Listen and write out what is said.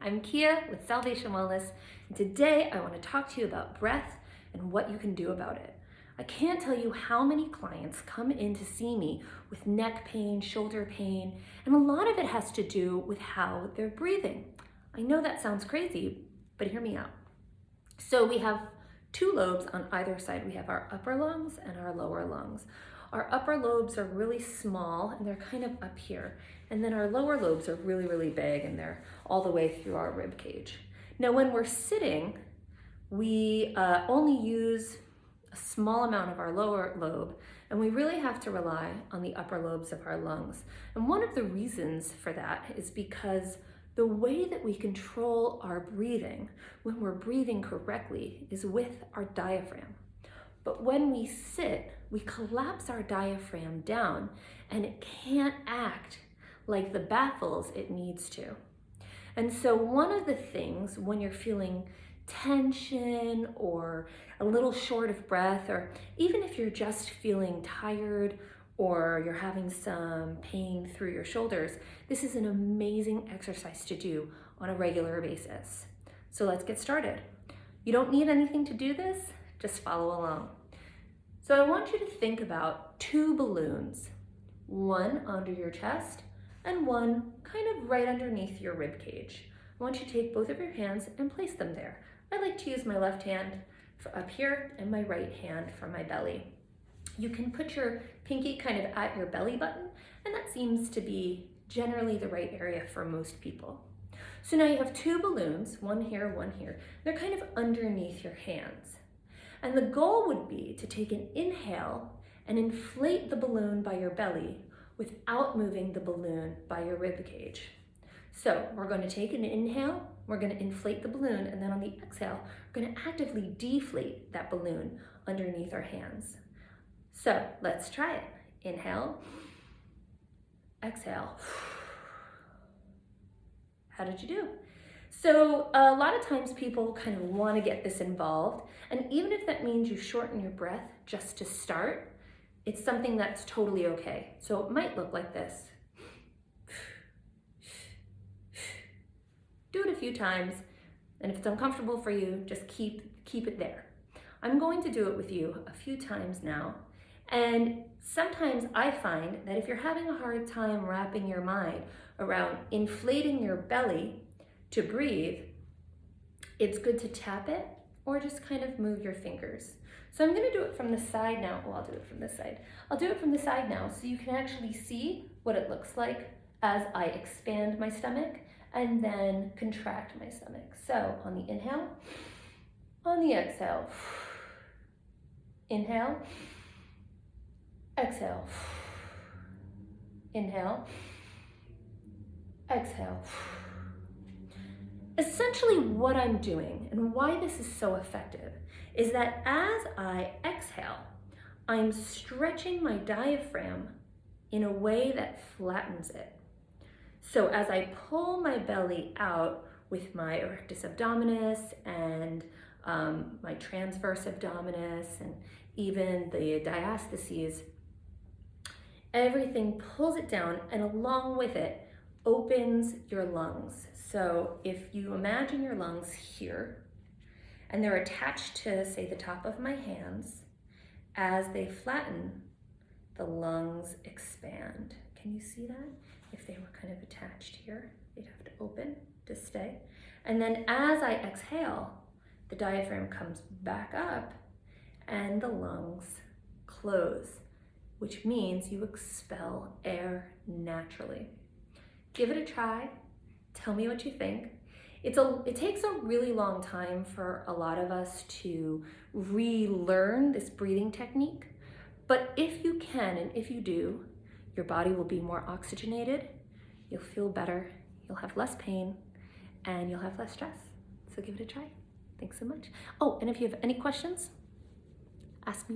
I'm Kia with Salvation Wellness, and today I want to talk to you about breath and what you can do about it. I can't tell you how many clients come in to see me with neck pain, shoulder pain, and a lot of it has to do with how they're breathing. I know that sounds crazy, but hear me out. So we have two lobes on either side. We have our upper lungs and our lower lungs. Our upper lobes are really small and they're kind of up here. And then our lower lobes are really, really big and they're all the way through our rib cage. Now, when we're sitting, we only use a small amount of our lower lobe, and we really have to rely on the upper lobes of our lungs. And one of the reasons for that is because the way that we control our breathing when we're breathing correctly is with our diaphragm. But when we sit, we collapse our diaphragm down and it can't act like the baffles it needs to. And so one of the things when you're feeling tension or a little short of breath, or even if you're just feeling tired or you're having some pain through your shoulders, this is an amazing exercise to do on a regular basis. So let's get started. You don't need anything to do this, just follow along. So I want you to think about two balloons, one under your chest and one kind of right underneath your rib cage. I want you to take both of your hands and place them there. I like to use my left hand for up here and my right hand for my belly. You can put your pinky kind of at your belly button, and that seems to be generally the right area for most people. So now you have two balloons, one here, one here. They're kind of underneath your hands. And the goal would be to take an inhale and inflate the balloon by your belly without moving the balloon by your rib cage. So we're going to take an inhale, we're going to inflate the balloon, and then on the exhale, we're going to actively deflate that balloon underneath our hands. So let's try it. Inhale, exhale. How did you do? So a lot of times people kind of want to get this involved, and even if that means you shorten your breath just to start, it's something that's totally okay. So it might look like this. Do it a few times, and if it's uncomfortable for you, just keep it there. I'm going to do it with you a few times now, and sometimes I find that if you're having a hard time wrapping your mind around inflating your belly to breathe, it's good to tap it or just kind of move your fingers. So I'm gonna do it from the side now. Well, I'll do it from this side. I'll do it from the side now so you can actually see what it looks like as I expand my stomach and then contract my stomach. So on the inhale, on the exhale, inhale, exhale, inhale, exhale. Essentially what I'm doing and why this is so effective is that as I exhale, I'm stretching my diaphragm in a way that flattens it. So as I pull my belly out with my erectus abdominis and my transverse abdominis and even the diastases, everything pulls it down, and along with it opens your lungs. So if you imagine your lungs here and they're attached to, say, the top of my hands, as they flatten, the lungs expand. Can you see that? If they were kind of attached here, they'd have to open to stay. And then as I exhale, the diaphragm comes back up and the lungs close, which means you expel air naturally. Give it a try. Tell me what you think. It takes a really long time for a lot of us to relearn this breathing technique, but if you can and if you do, your body will be more oxygenated, you'll feel better, you'll have less pain, and you'll have less stress. So give it a try. Thanks so much. Oh, and if you have any questions, ask me.